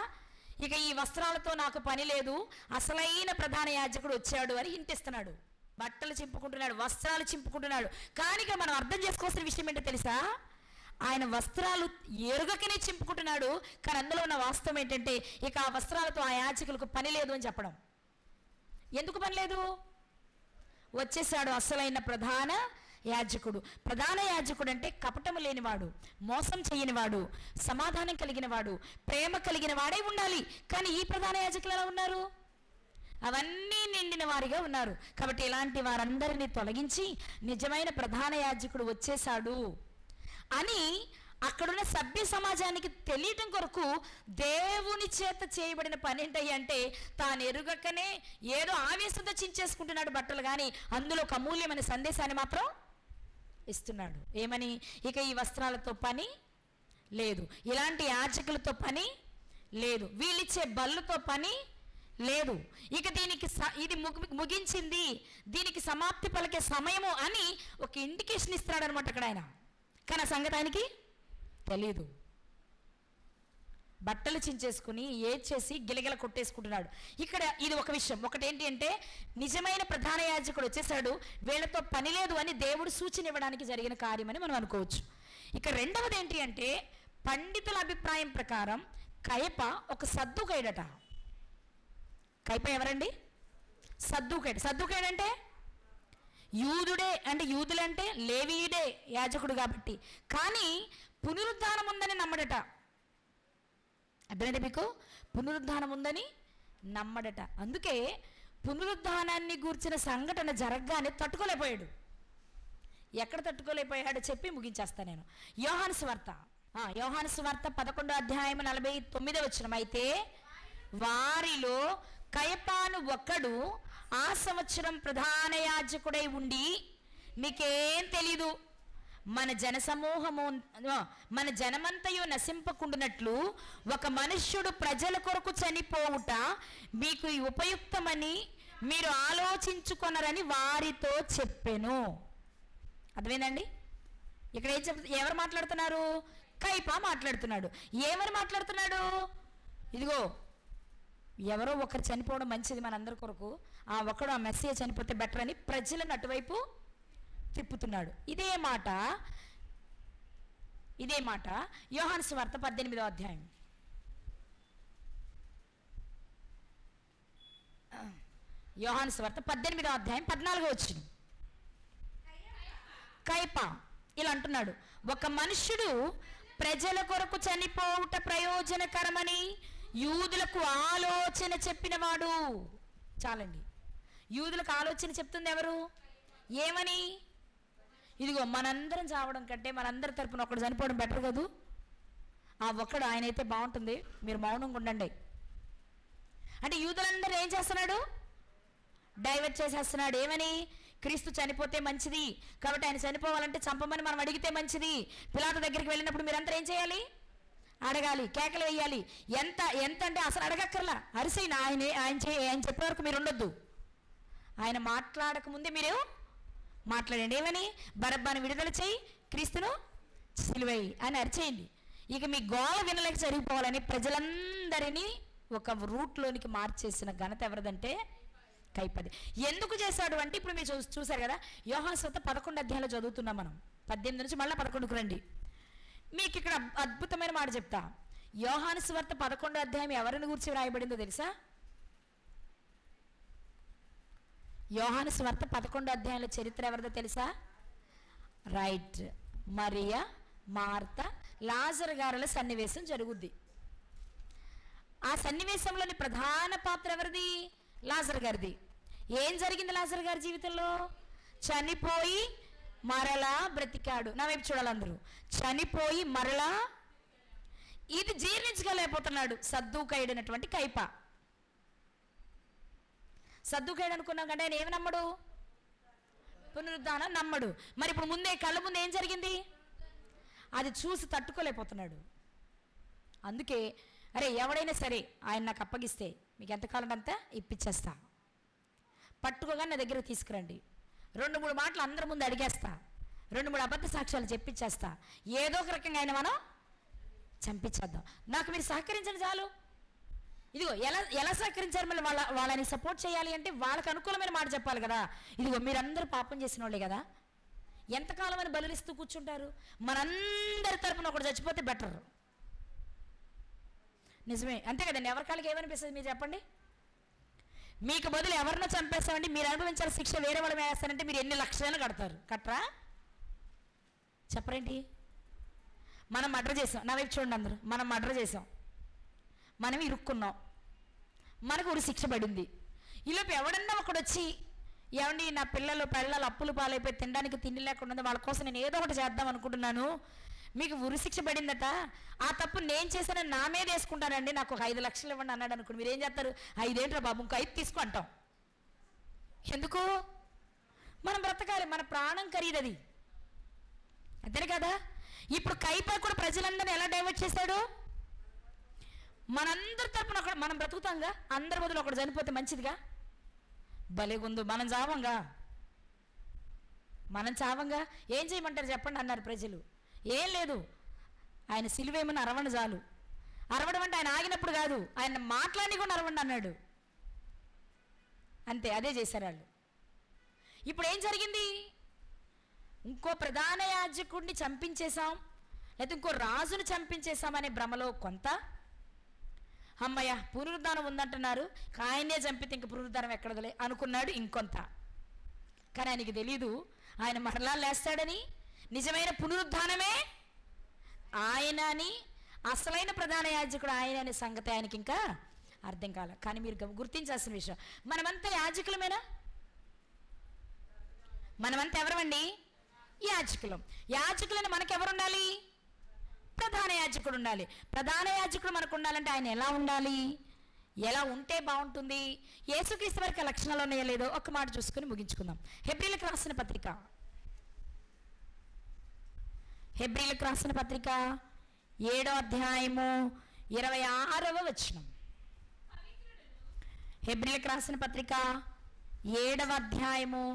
ఇక ఈ వస్త్రాలతో నాకు పని లేదు, అసలైన ప్రధాన యాజకుడు వచ్చాడు అని హింటిస్తున్నాడు. బట్టలు చింపుకుంటున్నాడు, వస్త్రాలు చింపుకుంటున్నాడు. కానీ ఇక్కడ మనం అర్థం చేసుకోవాల్సిన విషయం ఏంటో తెలుసా? ఆయన వస్త్రాలు ఎరుగకనే చింపుకుంటున్నాడు. కానీ అందులో ఉన్న వాస్తవం ఏంటంటే ఇక ఆ వస్త్రాలతో ఆ యాజకులకు పని లేదు అని చెప్పడం. ఎందుకు పని లేదు? వచ్చేసాడు అసలైన ప్రధాన యాజకుడు. ప్రధాన యాజకుడు అంటే కపటము లేనివాడు, మోసం చేయనివాడు, సమాధానం కలిగిన వాడు, ప్రేమ కలిగిన వాడే ఉండాలి. కానీ ఈ ప్రధాన యాజకులు ఎలా ఉన్నారు? అవన్నీ నిండిన వారిగా ఉన్నారు. కాబట్టి ఇలాంటి వారందరినీ తొలగించి నిజమైన ప్రధాన యాజకుడు వచ్చేసాడు అని అక్కడున్న సభ్య సమాజానికి తెలియటం కొరకు దేవుని చేత చేయబడిన పని ఏంటయ్యి అంటే తాను ఎరుగకనే ఏదో ఆవేశంతో చించేసుకుంటున్నాడు బట్టలు, కానీ అందులో ఒక అమూల్యమైన సందేశాన్ని మాత్రం ఇస్తున్నాడు. ఏమని? ఇక ఈ వస్త్రాలతో పని లేదు, ఇలాంటి యాజకులతో పని లేదు, వీళ్ళిచ్చే బళ్ళుతో పని లేదు, ఇక దీనికి ఇది ముగించింది, దీనికి సమాప్తి పలికే సమయము అని ఒక ఇండికేషన్ ఇస్తున్నాడు అనమాట అక్కడ ఆయన. కానీ ఆ సంగతి ఆయనకి తెలీదు. బట్టలు చించేసుకుని ఏడ్చేసి గిలగిల కొట్టేసుకుంటున్నాడు. ఇక్కడ ఇది ఒక విషయం. ఒకటేంటి అంటే నిజమైన ప్రధాన యాజకుడు వచ్చేసాడు, వీళ్ళతో పని లేదు అని దేవుడు సూచన ఇవ్వడానికి జరిగిన కార్యమని మనం అనుకోవచ్చు. ఇక రెండవది ఏంటి అంటే పండితుల అభిప్రాయం ప్రకారం కయప ఒక సద్దుకైడట. కయప ఎవరండి? సద్దుకైడు. సద్దుకైడు అంటే యూదుడే, అంటే యూదులంటే లేవీయుడే యాజకుడు కాబట్టి, కానీ పునరుద్ధానం ఉందని నమ్మడట. అర్థమైంది మీకు? పునరుద్ధానం ఉందని నమ్మడట. అందుకే పునరుద్ధానాన్ని గూర్చిన సంఘటన జరగగానే తట్టుకోలేకపోయాడు. ఎక్కడ తట్టుకోలేకపోయాడో చెప్పి ముగించేస్తా నేను. యోహాను సువార్త 11వ అధ్యాయం 49వ వచనం. అయితే వారిలో కయపాను ఒక్కడు ఆ సంవత్సరం ప్రధాన యాజకుడై ఉండి, మీకేం తెలీదు, మన జనమంతయు నశింపకుండునట్లు ఒక మనుష్యుడు ప్రజల కొరకు చనిపోవుట మీకు ఉపయుక్తమని మీరు ఆలోచించుకొనరని వారితో చెప్పెను. అర్థమైందండి? ఇక్కడ ఏం ఎవరు మాట్లాడుతున్నారు? కయప మాట్లాడుతున్నాడు. ఏమని మాట్లాడుతున్నాడు? ఇదిగో ఎవరో ఒకరు చనిపోవడం మంచిది మనందరి కొరకు, ఆ ఒకడు ఆ మెస్సియా చనిపోతే బెటర్ అని ప్రజలను అటువైపు తిప్పుతున్నాడు. ఇదే మాట యోహాను సువార్త 18వ అధ్యాయం. యోహాను సువార్త 18వ అధ్యాయం 14వ వచనం. కయప ఇలా అంటున్నాడు, ఒక మనుష్యుడు ప్రజల కొరకు చనిపోవుట ప్రయోజనకరమని యూదులకు ఆలోచన చెప్పినవాడు. చాలండి. యూదులకు ఆలోచన చెప్తుంది ఎవరు? ఏమని? ఇదిగో మనందరం చావడం కంటే మనందరి తరపున ఒకడు చనిపోవడం బెటర్ కదూ, ఆ ఒక్కడు ఆయన అయితే బాగుంటుంది, మీరు మౌనంగా ఉండండి అంటే యూదులందరూ ఏం చేస్తున్నాడు? డైవర్ట్ చేసేస్తున్నాడు. ఏమని? క్రీస్తు చనిపోతే మంచిది కాబట్టి ఆయన చనిపోవాలంటే చంపమని మనం అడిగితే మంచిది. పిలాతు దగ్గరికి వెళ్ళినప్పుడు మీరంతా ఏం చేయాలి? అడగాలి, కేకలు వేయాలి. ఎంత అంటే అసలు అడగక్కర్లా, అరిసైన ఆయన చెప్పే వరకు మీరు ఉండొద్దు. ఆయన మాట్లాడక ముందే మీరు మాట్లాడండి. ఏమని? బరబ్బాను విడుదల చేయి, క్రీస్తును సిలువేయి అని అరిచేయండి. ఇక మీ గోల వినలేక జరిగిపోవాలని ప్రజలందరినీ ఒక రూట్లోనికి మార్చేసిన ఘనత ఎవరిదంటే కయపది. ఎందుకు చేశాడు అంటే ఇప్పుడు మీరు చూసారు కదా, యోహాను సువార్త 11వ అధ్యాయంలో చదువుతున్నాం మనం. 18 నుంచి మళ్ళీ 11కు రండి. మీకు ఇక్కడ అద్భుతమైన మాట చెప్తా. యోహాను సువార్త 11వ అధ్యాయం ఎవరిని గురించి రాయబడిందో తెలుసా? యోహాను సువార్త 11వ అధ్యాయంలో చరిత్ర ఎవరిదో తెలుసా? రైట్, మరియా, మార్త, లాజరు గారుల సన్నివేశం జరుగుద్ది. ఆ సన్నివేశంలోని ప్రధాన పాత్ర ఎవరిది? లాజరు గారిది. ఏం జరిగింది లాజరు గారి జీవితంలో? చనిపోయి మరలా బ్రతికాడు. నా వైపు చూడాలందరూ. చనిపోయి మరలా, ఇది జీర్ణించగలేకపోతున్నాడు సద్దూకైడైనటువంటి కయప. సద్దూకైడు అనుకున్నాం కంటే ఆయన ఏమి నమ్మడు? పునరుద్ధానం నమ్మడు. మరి ఇప్పుడు ముందే కళ్ళ ముందు ఏం జరిగింది? అది చూసి తట్టుకోలేకపోతున్నాడు. అందుకే అరే ఎవడైనా సరే ఆయన నాకు అప్పగిస్తే మీకు ఎంతకాలం అంతా ఇప్పించేస్తా, పట్టుకోగా నా దగ్గర తీసుకురండి, 2-3 మాటలు అందరి ముందు అడిగేస్తా, 2-3 అబద్ధ సాక్ష్యాలు చెప్పించేస్తా, ఏదో ఒక రకంగా ఆయన మనం చంపించేద్దాం, నాకు మీరు సహకరించండి చాలు. ఇదిగో ఎలా సహకరించారు? మళ్ళీ వాళ్ళని సపోర్ట్ చేయాలి అంటే వాళ్ళకి అనుకూలమైన మాట చెప్పాలి కదా. ఇదిగో మీరందరూ పాపం చేసిన వాళ్ళే కదా, ఎంతకాలం అని బలులిస్తూ కూర్చుంటారు? మనందరి తరపున ఒకటి చచ్చిపోతే బెటర్. నిజమే, అంతే కదండి. ఎవరి కాళ్ళకి ఏమనిపిస్తుంది మీరు చెప్పండి? మీకు బదులు ఎవరినో చంపేస్తామంటే మీరు అనుభవించాల్సిన శిక్ష వేరే వాళ్ళు వేస్తారంటే మీరు ఎన్ని లక్షలు కడతారు? కట్టరా? చెప్పరేంటి? మనం మర్డర్ చేసాం, నా వైపు చూడండి అందరూ, మనం మర్డర్ చేసాం, మనం ఇరుక్కున్నాం, మనకు ఉరి శిక్ష పడింది. ఈలోపు ఎవడన్నా ఒకడు వచ్చి, ఏమండి నా పిల్లలు అప్పులు పాలైపోయి తినడానికి తిండి లేకుండా వాళ్ళ కోసం నేను ఏదో ఒకటి చేద్దాం అనుకుంటున్నాను, మీకు ఉరిశిక్ష పడిందట, ఆ తప్పు నేను చేశానని నా మీద వేసుకుంటానండి, నాకు ఒక 5 లక్షలు ఇవ్వండి అన్నాడు అనుకోండి, మీరు ఏం చేస్తారు? 5 ఏంట్రా బాబు, ఇంకో 5 తీసుకుంటాం. ఎందుకు? మనం బ్రతకాలి, మన ప్రాణం ఖరీదది, అంతే కదా? ఇప్పుడు కైపా కూడా ప్రజలందరినీ ఎలా డైవర్ట్ చేశాడు? మనందరి తరపున మనం బ్రతుకుతాంగా, అందరి బదులు ఒకటి చనిపోతే మంచిదిగా, భలేగుందు. మనం చావంగా ఏం చేయమంటారు చెప్పండి అన్నారు ప్రజలు. ఏం లేదు, ఆయన సిలువేమని అరవండి చాలు. అరవడం అంటే ఆయన ఆగినప్పుడు కాదు, ఆయన మాట్లాడి కూడా అరవండి అన్నాడు, అంతే. అదే చేశారు వాళ్ళు. ఇప్పుడు ఏం జరిగింది? ఇంకో ప్రధాన యాజకుడిని చంపించేశాం, లేదా ఇంకో రాజును చంపించేశాం అనే భ్రమలో కొంత, అమ్మయ్య పునరుద్ధానం ఉందంటున్నారు, ఆయనే చంపితే ఇంక పునరుద్ధానం ఎక్కడదలే అనుకున్నాడు ఇంకొంత. కానీ ఆయనకి తెలీదు ఆయన మరలా లేస్తాడని, నిజమైన పునరుద్ధానమే ఆయన అని, అసలైన ప్రధాన యాజకుడు ఆయన అనే సంగతి ఆయనకి ఇంకా అర్థం కాలే. కానీ మీరు గుర్తించాల్సిన విషయం, మనమంతా యాజకులమేనా? మనమంతా ఎవరమండి? యాజకులం. యాజకులని మనకెవరు ఉండాలి? ప్రధాన యాజకుడు ఉండాలి. ప్రధాన యాజకుడు మనకు ఉండాలంటే ఆయన ఎలా ఉండాలి? ఎలా ఉంటే బాగుంటుంది? యేసుక్రీస్తు వారికి లక్షణాలు ఉన్నాయో లేదో ఒక మాట చూసుకుని ముగించుకుందాం. హెబ్రీలకు రాసిన పత్రిక 7వ అధ్యాయము 26వ వచనం. హెబ్రీలకు రాసిన పత్రిక 7వ అధ్యాయము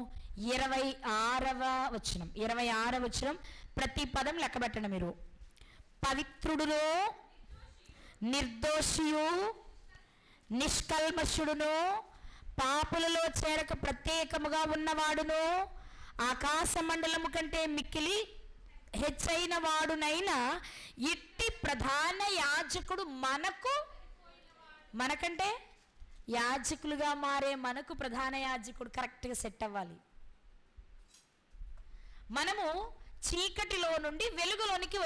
26వ వచనం. 26వ వచనం ప్రతి పదం లెక్కబెట్టండి మీరు. పవిత్రుడును, నిర్దోషియు, నిష్కల్మషుడును, పాపులలో చేరక ప్రత్యేకముగా ఉన్నవాడును, ఆకాశ మండలము కంటే మిక్కిలి హెచ్చైన వాడునైనా ఇట్టి ప్రధాన యాజకుడు మనకంటే యాజకులుగా మారే మనకు ప్రధాన యాజకుడు కరెక్ట్గా సెట్ అవ్వాలి. మనము చీకటిలో నుండి వెలుగులోనికి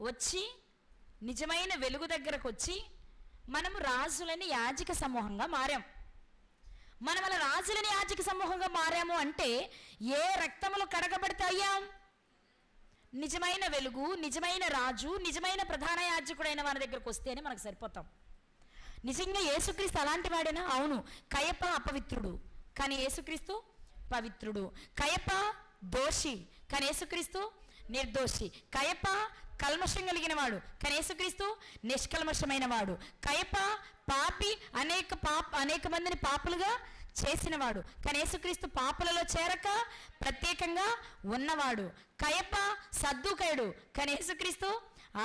వచ్చి నిజమైన వెలుగు దగ్గరకు వచ్చి మనము రాజులని యాజక సమూహంగా మారాం. మనం అలా రాజులని యాజక సమూహంగా మారాము అంటే ఏ రక్తములు కడగబడితే అయ్యాం? నిజమైన వెలుగు, నిజమైన రాజు, నిజమైన ప్రధాన యాజకుడైన మన దగ్గరకు వస్తేనే మనకు సరిపోతాం. నిజంగా యేసుక్రీస్తు అలాంటి వాడేనా? అవును. కయప అపవిత్రుడు కానీ యేసుక్రీస్తు పవిత్రుడు. కయప దోషి కానీ యేసుక్రీస్తు నిర్దోషి. కయప కల్మషం కలిగిన వాడు కానీ యేసుక్రీస్తు నిష్కల్మషమైన వాడు. కయప పాపి, అనేక మందిని పాపులుగా చేసినవాడు కానీ యేసుక్రీస్తు పాపులలో చేరక ప్రత్యేకంగా ఉన్నవాడు. కయప సద్దుకయుడు కానీ యేసుక్రీస్తు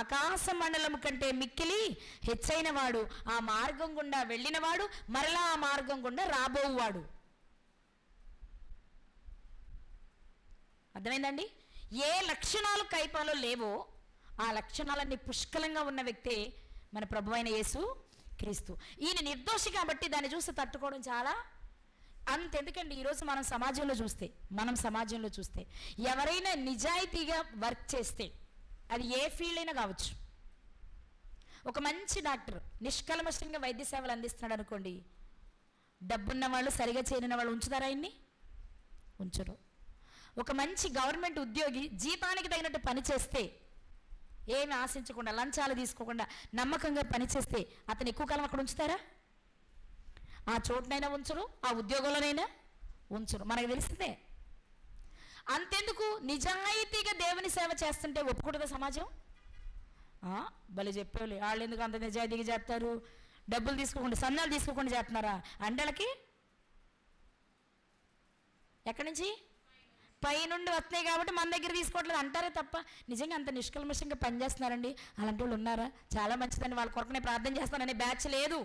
ఆకాశ మండలం కంటే మిక్కిలి హెచ్చైన వాడు. ఆ మార్గం గుండా వెళ్ళినవాడు, మరలా ఆ మార్గం గుండా రాబోవాడు. అర్థమైందండి? ఏ లక్షణాలు కైపాలో లేవో ఆ లక్షణాలన్నీ పుష్కలంగా ఉన్న వ్యక్తే మన ప్రభు అయిన యేసు క్రీస్తు. ఈయన నిర్దోషి కాబట్టి దాన్ని చూసి తట్టుకోవడం చాలా అంతెందుకండి. ఈరోజు మనం సమాజంలో చూస్తే ఎవరైనా నిజాయితీగా వర్క్ చేస్తే, అది ఏ ఫీల్డ్ అయినా కావచ్చు, ఒక మంచి డాక్టర్ నిష్కల్మషంగా వైద్య సేవలు అందిస్తున్నాడు అనుకోండి, డబ్బున్న వాళ్ళు, సరిగా చేరిన వాళ్ళు ఉంచుతారా? ఆయన్ని ఉంచరు. ఒక మంచి గవర్నమెంట్ ఉద్యోగి జీతానికి తగినట్టు పని చేస్తే, ఏమి ఆశించకుండా, లంచాలు తీసుకోకుండా నమ్మకంగా పనిచేస్తే అతను ఎక్కువ కాలం అక్కడ ఉంచుతారా? ఆ చోటునైనా ఉంచరు, ఆ ఉద్యోగంలోనైనా ఉంచరు. మనకు తెలిసిందే. అంతెందుకు, నిజాయితీగా దేవుని సేవ చేస్తుంటే ఒప్పుకుంటుందా సమాజం? భలే చెప్పేవాళ్ళు, వాళ్ళు ఎందుకు అంత నిజాయితీగా చేస్తారు, డబ్బులు తీసుకోకుండా, సన్నాలు తీసుకోకుండా చేస్తున్నారా అంటే వాళ్ళకి ఎక్కడి నుంచి? పైనుండి వస్తున్నాయి కాబట్టి మన దగ్గర తీసుకోవట్లేదు అంటారే తప్ప నిజంగా అంత నిష్కల్మషంగా పనిచేస్తున్నారండి అలాంటి వాళ్ళు ఉన్నారా? చాలా మంచిదండి, వాళ్ళ కొరకునే ప్రార్థన చేస్తాననే బ్యాచ్ లేదు.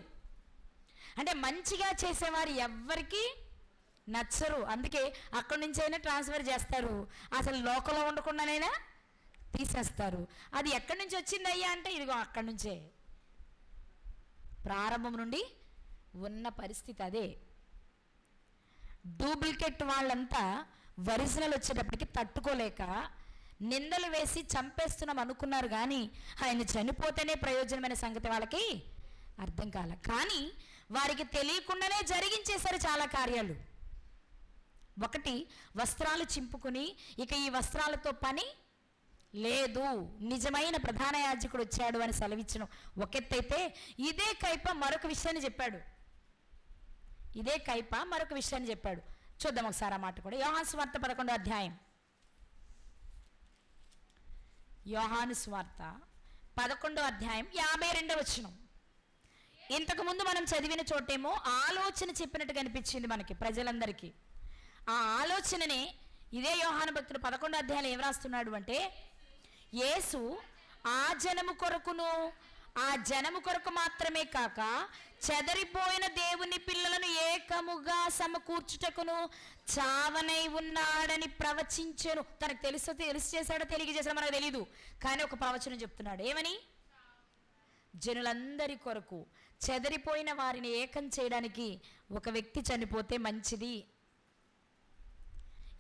అంటే మంచిగా చేసేవారు ఎవ్వరికీ నచ్చరు. అందుకే అక్కడి నుంచి అయినా ట్రాన్స్ఫర్ చేస్తారు, అసలు లోకంలో ఉండకుండానైనా తీసేస్తారు. అది ఎక్కడి నుంచి వచ్చింది అయ్యా అంటే ఇదిగో అక్కడి నుంచే, ప్రారంభం నుండి ఉన్న పరిస్థితి అదే. డూప్లికేట్ వాళ్ళంతా ఒరిజినల్ వచ్చేటప్పటికి తట్టుకోలేక నిందలు వేసి చంపేస్తున్నాం అనుకున్నారు, కానీ ఆయన చనిపోతేనే ప్రయోజనమైన సంగతి వాళ్ళకి అర్థం కాల. కానీ వారికి తెలియకుండానే జరిగించేశారు చాలా కార్యాలు. ఒకటి, వస్త్రాలు చింపుకుని ఇక ఈ వస్త్రాలతో పని లేదు, నిజమైన ప్రధాన యాజకుడు వచ్చాడు అని సెలవిచ్చడం ఒక ఎత్తైతే, ఇదే కైప మరొక విషయాన్ని చెప్పాడు. ఇదే కైప మరొక విషయాన్ని చెప్పాడు. చూద్దాం ఒకసారి ఆ మాట కూడా. యోహాను సువార్త 11వ అధ్యాయం. యోహాను సువార్త 11వ అధ్యాయం 52వ వచనం. ఇంతకుముందు మనం చదివిన చోటేమో ఆలోచన చెప్పినట్టుగా అనిపించింది మనకి ప్రజలందరికీ. ఆ ఆలోచననే ఇదే యోహాను భక్తుడు 11వ అధ్యాయంలో ఏం రాస్తున్నాడు అంటే, యేసు ఆ జనము కొరకు మాత్రమే కాక చెదరిపోయిన దేవుని పిల్లలను ఏకముగా సమకూర్చుటకును చావనై ఉన్నాడని ప్రవచించెను. తనకు తెలిసి చేశాడో తెలియజేశాడో మనకు తెలీదు, కానీ ఒక ప్రవచనం చెప్తున్నాడు. ఏమని? జనులందరి కొరకు చెదరిపోయిన వారిని ఏకం చేయడానికి ఒక వ్యక్తి చనిపోతే మంచిది.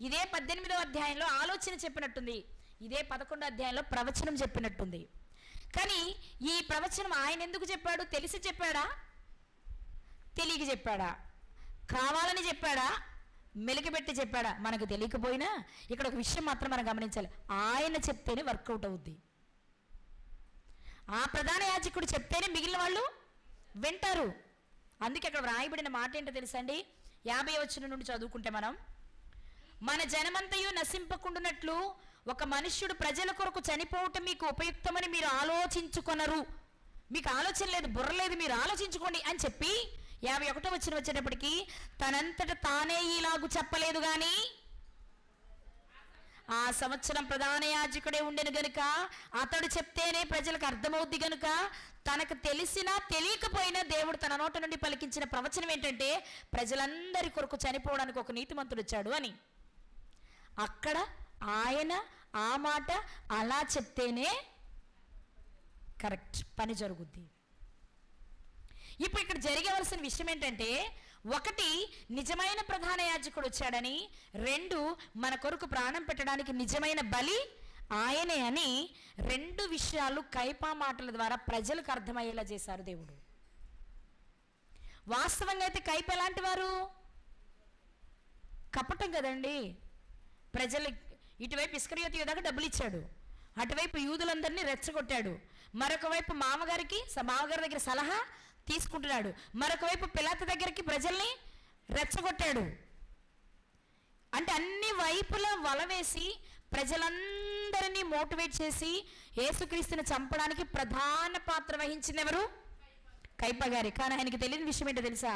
ఇదే 18వ అధ్యాయంలో ఆలోచన చెప్పినట్టుంది, ఇదే 11వ అధ్యాయంలో ప్రవచనం చెప్పినట్టుంది. కానీ ఈ ప్రవచనం ఆయన ఎందుకు చెప్పాడు? తెలిసి చెప్పాడా, తెలియక చెప్పాడా, కావాలని చెప్పాడా, మెలికబెట్టి చెప్పాడా మనకు తెలియకపోయినా ఇక్కడ ఒక విషయం మాత్రం మనం గమనించాలి, ఆయన చెప్తేనే వర్కౌట్ అవుద్ది. ఆ ప్రధాన యాజకుడు చెప్తేనే మిగిలిన వాళ్ళు వింటారు. అందుకే అక్కడ వ్రాయబడిన మాట ఏంటో తెలుసా అండి? 50వ వచనం నుండి చదువుకుంటే మనం, మన జనమంతయు నశింపకుండునట్లు ఒక మనుష్యుడు ప్రజల కొరకు చనిపోవటం మీకు ఉపయుక్తమని మీరు ఆలోచించుకొనరు. మీకు ఆలోచన లేదు, బుర్ర లేదు, మీరు ఆలోచించుకోండి అని చెప్పి 51వ వచనం వచ్చేటప్పటికి, తనంతట తానే ఇలాగు చెప్పలేదు కానీ ఆ సంవత్సరం ప్రధాన యాజకుడే ఉండెను గనుక అతడు చెప్తేనే ప్రజలకు అర్థమవుద్ది గనుక తనకు తెలిసినా తెలియకపోయినా దేవుడు తన నోట నుండి పలికించిన ప్రవచనం ఏంటంటే, ప్రజలందరి కొరకు చనిపోవడానికి ఒక నీతిమంతుడు వచ్చాడు అని. అక్కడ ఆయన ఆ మాట అలా చెప్తేనే కరెక్ట్ పని జరుగుద్ది. ఇప్పుడు ఇక్కడ జరగవలసిన విషయం ఏంటంటే, ఒకటి, నిజమైన ప్రధాన యాజకుడు వచ్చాడని, రెండు, మన కొరకు ప్రాణం పెట్టడానికి నిజమైన బలి ఆయనే అని, రెండు విషయాలు కైపా మాటల ద్వారా ప్రజలకు అర్థమయ్యేలా చేశారు దేవుడు. వాస్తవంగా అయితే కైప ఎలాంటి వారు? కపటం కదండి. ప్రజలు ఇటువైపు ఇస్కరియోతు యూదాకు డబ్బులు ఇచ్చాడు, అటువైపు యూదులందరినీ రెచ్చగొట్టాడు, మరొక వైపు మామగారి దగ్గర సలహా తీసుకుంటున్నాడు, మరొక వైపు పిలాతు దగ్గరికి ప్రజల్ని రెచ్చగొట్టాడు. అంటే అన్ని వైపులా వలవేసి ప్రజలందరినీ మోటివేట్ చేసి యేసుక్రీస్తుని చంపడానికి ప్రధాన పాత్ర వహించింది ఎవరు? కైప గారి. కానీ ఆయనకి తెలియని విషయం ఏంటో తెలుసా?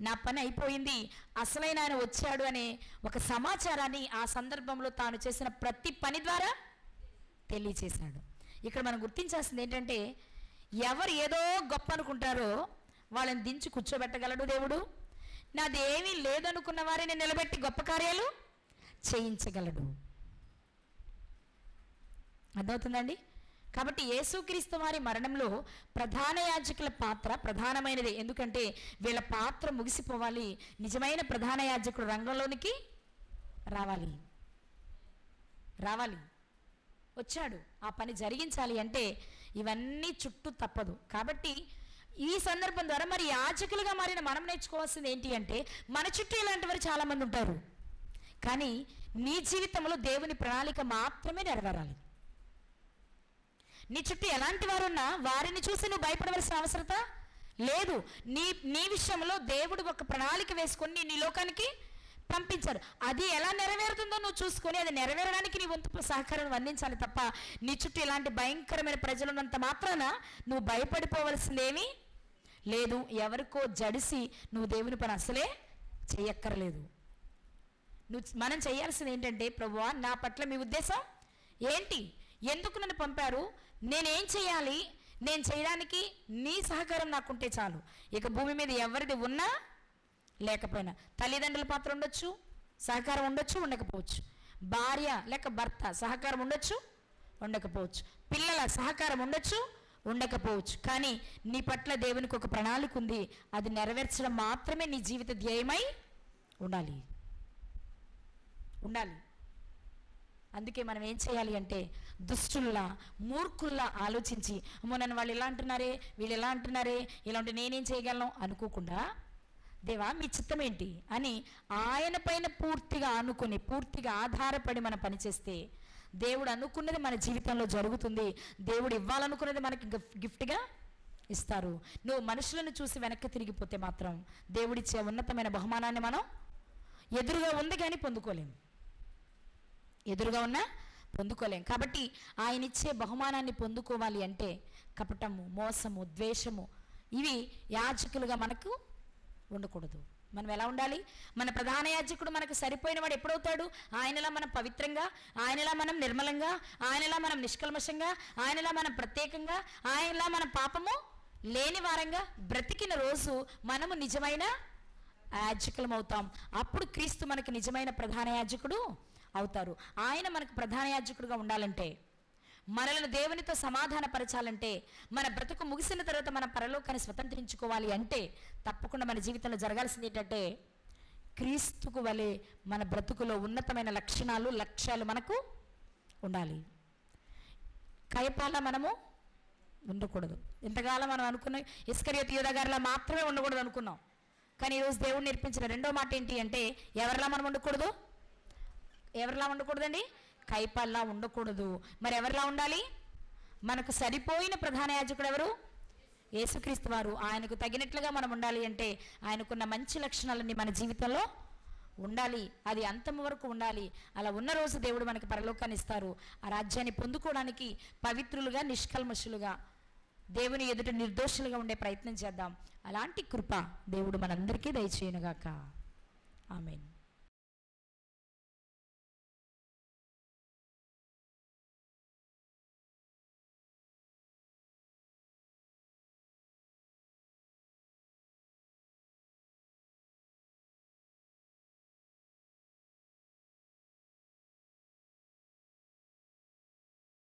నా పని అయిపోయింది, అసలైన ఆయన వచ్చాడు అనే ఒక సమాచారాన్ని ఆ సందర్భంలో తాను చేసిన ప్రతి పని ద్వారా తెలియచేశాడు. ఇక్కడ మనం గుర్తించాల్సింది ఏంటంటే, ఎవరు ఏదో గొప్ప అనుకుంటారో వాళ్ళని దించి కూర్చోబెట్టగలడు దేవుడు. నాదేమీ లేదనుకున్న వారిని నిలబెట్టి గొప్ప కార్యాలు చేయించగలడు. అర్థమవుతుందండి? కాబట్టి యేసుక్రీస్తు వారి మరణంలో ప్రధాన యాజకుల పాత్ర ప్రధానమైనది. ఎందుకంటే వీళ్ళ పాత్ర ముగిసిపోవాలి, నిజమైన ప్రధాన యాజకుడు రంగంలోనికి రావాలి. వచ్చాడు, ఆ పని జరిగించాలి అంటే ఇవన్నీ చుట్టూ తప్పదు. కాబట్టి ఈ సందర్భం ద్వారా మరి యాజకులుగా మారిన మనం నేర్చుకోవాల్సింది ఏంటి అంటే, మన చుట్టూ ఇలాంటి వారు చాలామంది ఉంటారు, కానీ నీ జీవితంలో దేవుని ప్రణాళిక మాత్రమే నెరవేరాలి. నీ చుట్టూ ఎలాంటి వారు ఉన్నా వారిని చూసి నువ్వు భయపడవలసిన అవసరత లేదు. నీ విషయంలో దేవుడు ఒక ప్రణాళిక వేసుకొని నీ లోకానికి పంపించాడు. అది ఎలా నెరవేరుతుందో నువ్వు చూసుకొని అది నెరవేరడానికి నీ వంతు సహకారాన్ని అందించాలి తప్ప నీ చుట్టూ ఇలాంటి భయంకరమైన ప్రజలు ఉన్నంత మాత్రాన నువ్వు భయపడిపోవలసిందేమీ లేదు. ఎవరికో జడిసి నువ్వు దేవుని పని అసలే చేయక్కర్లేదు. మనం చేయాల్సింది ఏంటంటే, ప్రభువా నా పట్ల మీ ఉద్దేశం ఏంటి, ఎందుకు నన్ను పంపారు, నేనేం చేయాలి, నేను చేయడానికి నీ సహకారం నాకుంటే చాలు. ఇక భూమి మీద ఎవరిది ఉన్నా లేకపోయినా, తల్లిదండ్రుల పాత్ర ఉండొచ్చు, సహకారం ఉండొచ్చు, ఉండకపోవచ్చు. భార్య లేక భర్త సహకారం ఉండొచ్చు, ఉండకపోవచ్చు. పిల్లల సహకారం ఉండొచ్చు, ఉండకపోవచ్చు. కానీ నీ పట్ల దేవునికి ఒక ప్రణాళిక ఉంది. అది నెరవేర్చడం మాత్రమే నీ జీవిత ధ్యేయమై ఉండాలి. అందుకే మనం ఏం చేయాలి అంటే దుష్టుల్లా, మూర్ఖుల్లా ఆలోచించి, అమ్మో నన్ను వాళ్ళు ఇలా అంటున్నారే, వీళ్ళు ఎలా అంటున్నారే, ఇలా ఉంటే నేనేం చేయగలను అనుకోకుండా, దేవా మీ చిత్తం ఏంటి అని ఆయన పైన పూర్తిగా ఆనుకొని, పూర్తిగా ఆధారపడి మనం పనిచేస్తే దేవుడు అనుకున్నది మన జీవితంలో జరుగుతుంది. దేవుడు ఇవ్వాలనుకున్నది మనకి గిఫ్ట్గా ఇస్తారు. నువ్వు మనుషులను చూసి వెనక్కి తిరిగిపోతే మాత్రం దేవుడిచ్చే ఉన్నతమైన బహుమానాన్ని మనం ఎదురుగా ఉంది కానీ పొందుకోలేం. కాబట్టి ఆయన ఇచ్చే బహుమానాన్ని పొందుకోవాలి అంటే కపటము, మోసము, ద్వేషము ఇవి యాజకులుగా మనకు ఉండకూడదు. మనం ఎలా ఉండాలి? మన ప్రధాన యాజకుడు మనకు సరిపోయిన వాడు ఎప్పుడవుతాడు? ఆయనలా మనం పవిత్రంగా, ఆయనలా మనం నిర్మలంగా, ఆయనలా మనం నిష్కల్మషంగా, ఆయనలా మనం ప్రత్యేకంగా, ఆయనలా మనం పాపము లేని వారంగా బ్రతికిన రోజు మనము నిజమైన యాజకులం అవుతాం. అప్పుడు క్రీస్తు మనకు నిజమైన ప్రధాన యాజకుడు అవుతారు. ఆయన మనకు ప్రధాన యాజకుడుగా ఉండాలంటే, మనలను దేవునితో సమాధానపరచాలంటే, మన బ్రతుకు ముగిసిన తర్వాత మన పరలోకాన్ని స్వతంత్రించుకోవాలి అంటే తప్పకుండా మన జీవితంలో జరగాల్సింది ఏంటంటే క్రీస్తుకు వలె మన బ్రతుకులో ఉన్నతమైన లక్షణాలు, లక్ష్యాలు మనకు ఉండాలి. కయపాల మనము ఉండకూడదు. ఇంతకాలం మనం అనుకున్నాం ఇస్కరియోతు యూదా గారిలా మాత్రమే ఉండకూడదు అనుకున్నాం. కానీ ఈరోజు దేవుడు నేర్పించిన రెండో మాట ఏంటి అంటే ఎవరిలా మనం ఉండకూడదు? ఎవరిలా ఉండకూడదండి? కైపాల్లా ఉండకూడదు. మరి ఎవరిలా ఉండాలి? మనకు సరిపోయిన ప్రధాన యాజకుడు ఎవరు? యేసుక్రీస్తు వారు. ఆయనకు తగినట్లుగా మనం ఉండాలి అంటే ఆయనకున్న మంచి లక్షణాలన్నీ మన జీవితంలో ఉండాలి. అది అంతం వరకు ఉండాలి. అలా ఉన్న రోజు దేవుడు మనకి పరలోకాన్ని ఇస్తారు. ఆ రాజ్యాన్ని పొందుకోవడానికి పవిత్రులుగా, నిష్కల్మషులుగా, దేవుని ఎదుట నిర్దోషులుగా ఉండే ప్రయత్నం చేద్దాం. అలాంటి కృప దేవుడు మనందరికీ దయచేయునుగాక. ఆమేన్.